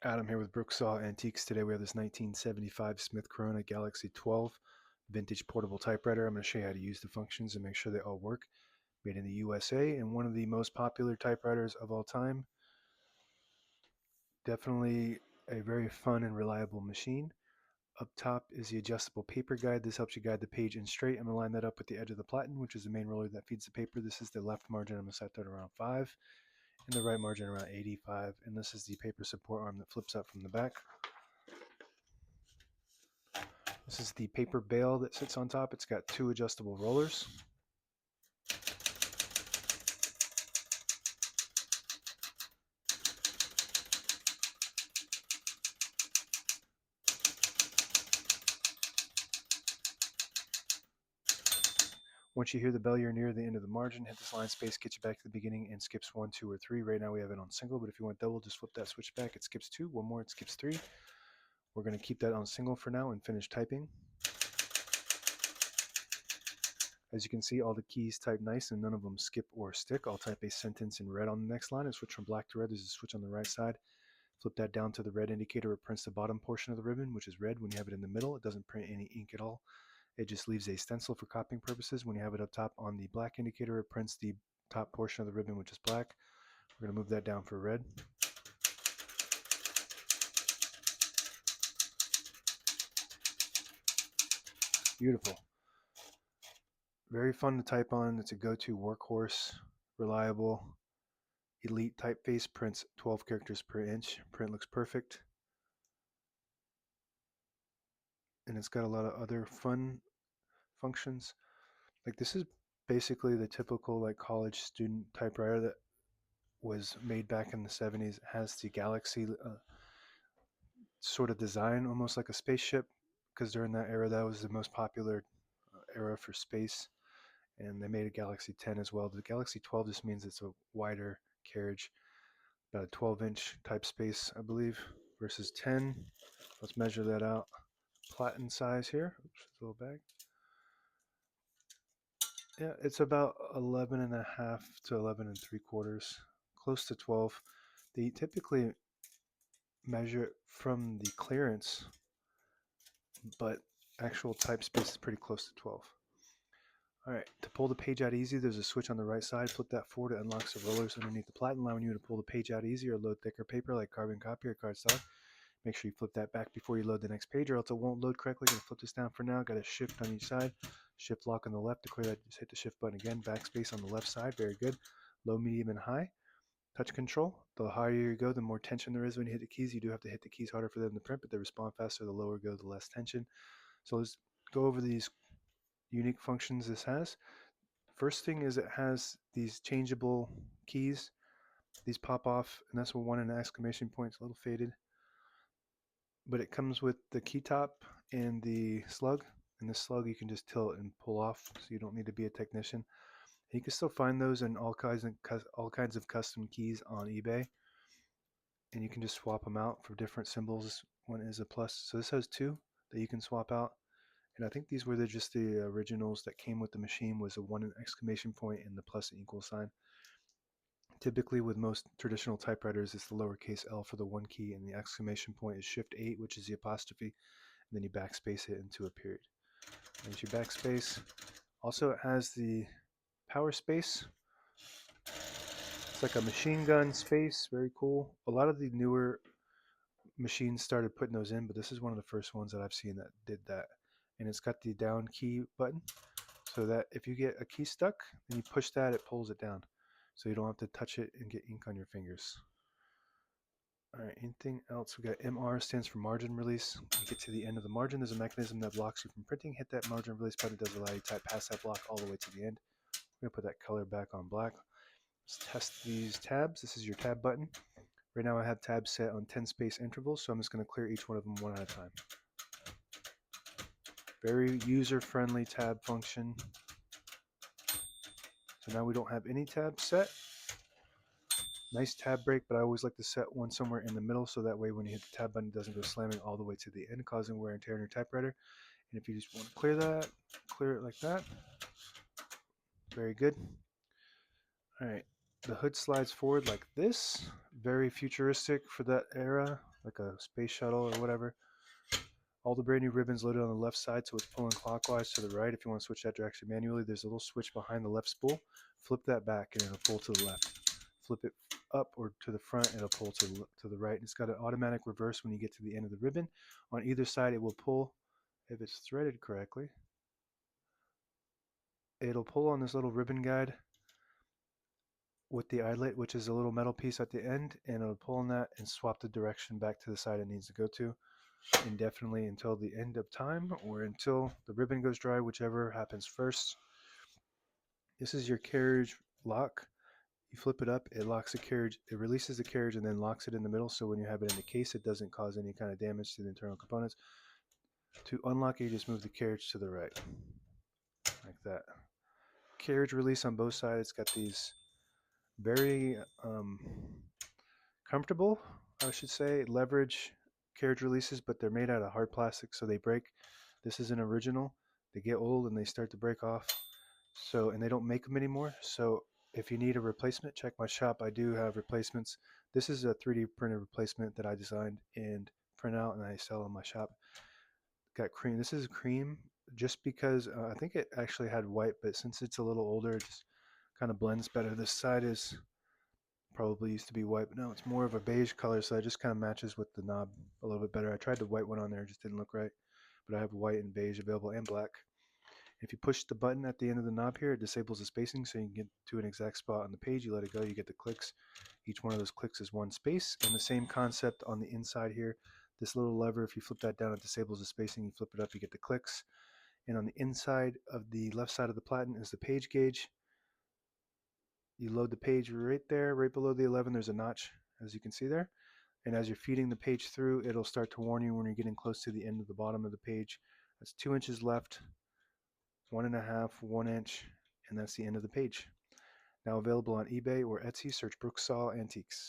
Adam here with Brooksaw Antiques. Today we have this 1975 Smith-Corona Galaxie 12 vintage portable typewriter. I'm going to show you how to use the functions and make sure they all work. Made in the USA and one of the most popular typewriters of all time. Definitely a very fun and reliable machine. Up top is the adjustable paper guide. This helps you guide the page in straight. I'm going to line that up with the edge of the platen, which is the main roller that feeds the paper. This is the left margin. I'm going to set that around 5 and the right margin around 85. And this is the paper support arm that flips up from the back. This is the paper bale that sits on top. It's got 2 adjustable rollers. Once you hear the bell, you're near the end of the margin. Hit this line space, gets you back to the beginning, and skips 1, 2, or 3. Right now we have it on single, but if you want double, just flip that switch back. It skips 2. One more, it skips 3. We're going to keep that on single for now and finish typing. As you can see, all the keys type nice and none of them skip or stick. I'll type a sentence in red on the next line and switch from black to red. There's a switch on the right side. Flip that down to the red indicator. It prints the bottom portion of the ribbon, which is red. When you have it in the middle, it doesn't print any ink at all. It just leaves a stencil for copying purposes. When you have it up top on the black indicator, it prints the top portion of the ribbon, which is black. We're going to move that down for red. Beautiful. Very fun to type on. It's a go-to workhorse, reliable, elite typeface. Prints 12 characters per inch. Print looks perfect. And it's got a lot of other fun functions. Like this is basically the typical like college student typewriter that was made back in the 70s. It has the Galaxy sort of design, almost like a spaceship, because during that era that was the most popular era for space. And they made a Galaxie 10 as well. The Galaxie 12 just means it's a wider carriage, about a 12-inch type space, I believe, versus 10. Let's measure that out. Platen size here. Oops, it's a little bag. Yeah, it's about 11 and a half to 11 and 3/4, close to 12. They typically measure it from the clearance, but actual type space is pretty close to 12. All right, to pull the page out easy, there's a switch on the right side. Flip that forward, it unlocks the rollers underneath the platen, allowing you to pull the page out easy or load thicker paper like carbon copy or cardstock. Make sure you flip that back before you load the next page or else it won't load correctly. Gonna flip this down for now. Got a shift on each side. Shift lock on the left. To clear that, just hit the shift button again. Backspace on the left side. Very good. Low, medium, and high. Touch control. The higher you go, the more tension there is when you hit the keys. You do have to hit the keys harder for them to print, but they respond faster. The lower go, the less tension. So let's go over these unique functions this has. First thing is it has these changeable keys. These pop off, and that's one and an exclamation point. It's a little faded. But it comes with the key top and the slug. And the slug you can just tilt and pull off, so you don't need to be a technician. You can still find those in all kinds of custom keys on eBay, and you can just swap them out for different symbols. One is a plus, so this has 2 that you can swap out. And I think these were just the originals that came with the machine. Was a 1 exclamation point and the plus and equal sign. Typically with most traditional typewriters, it's the lowercase l for the 1 key, and the exclamation point is shift 8, which is the apostrophe, and then you backspace it into a period. There's your backspace. Also, it has the power space. It's like a machine gun space, very cool. A lot of the newer machines started putting those in, but this is one of the first ones that I've seen that did that. And it's got the down key button, so that if you get a key stuck, then you push that, it pulls it down. So you don't have to touch it and get ink on your fingers. All right, anything else? We got MR stands for margin release. When you get to the end of the margin, there's a mechanism that blocks you from printing. Hit that margin release button. It does allow you to type past that block all the way to the end. I'm gonna put that color back on black. Let's test these tabs. This is your tab button. Right now I have tabs set on 10 space intervals, so I'm just gonna clear each one of them one at a time. Very user-friendly tab function. So now we don't have any tabs set. Nice tab break, but I always like to set one somewhere in the middle, so that way when you hit the tab button, it doesn't go slamming all the way to the end, causing wear and tear on your typewriter. And if you just want to clear that, clear it like that. Very good. All right, the hood slides forward like this. Very futuristic for that era. like a space shuttle or whatever. All the brand new ribbons loaded on the left side, so it's pulling clockwise to the right. If you want to switch that direction manually, there's a little switch behind the left spool. Flip that back and it'll pull to the left. Flip it up or to the front, it'll pull to the right. And it's got an automatic reverse when you get to the end of the ribbon. On either side, it will pull, if it's threaded correctly, it'll pull on this little ribbon guide with the eyelet, which is a little metal piece at the end, and it'll pull on that and swap the direction back to the side it needs to go to indefinitely until the end of time or until the ribbon goes dry, whichever happens first. This is your carriage lock. You flip it up, it locks the carriage, it releases the carriage and then locks it in the middle, so when you have it in the case it doesn't cause any kind of damage to the internal components. To unlock it, you just move the carriage to the right, like that. Carriage release on both sides. It's got these very comfortable, I should say, leverage carriage releases, but they're made out of hard plastic, so they break. This is an original. They get old and they start to break off. So, and they don't make them anymore. So if you need a replacement, check my shop. I do have replacements. This is a 3D printed replacement that I designed and print out and I sell in my shop. Got cream. This is cream just because I think it actually had white, but since it's a little older, it just kind of blends better. This side is probably used to be white, but no, it's more of a beige color, so that just kind of matches with the knob a little bit better. I tried the white one on there, it just didn't look right, but I have white and beige available and black. If you push the button at the end of the knob here, it disables the spacing so you can get to an exact spot on the page. You let it go, you get the clicks. Each one of those clicks is one space, and the same concept on the inside here. This little lever, if you flip that down, it disables the spacing. You flip it up, you get the clicks. And on the inside of the left side of the platen is the page gauge. You load the page right there, right below the 11, there's a notch, as you can see there. And as you're feeding the page through, it'll start to warn you when you're getting close to the end of the bottom of the page. That's 2 inches left, 1.5, 1 inch, and that's the end of the page. Now available on eBay or Etsy, search Brooksaw Antiques.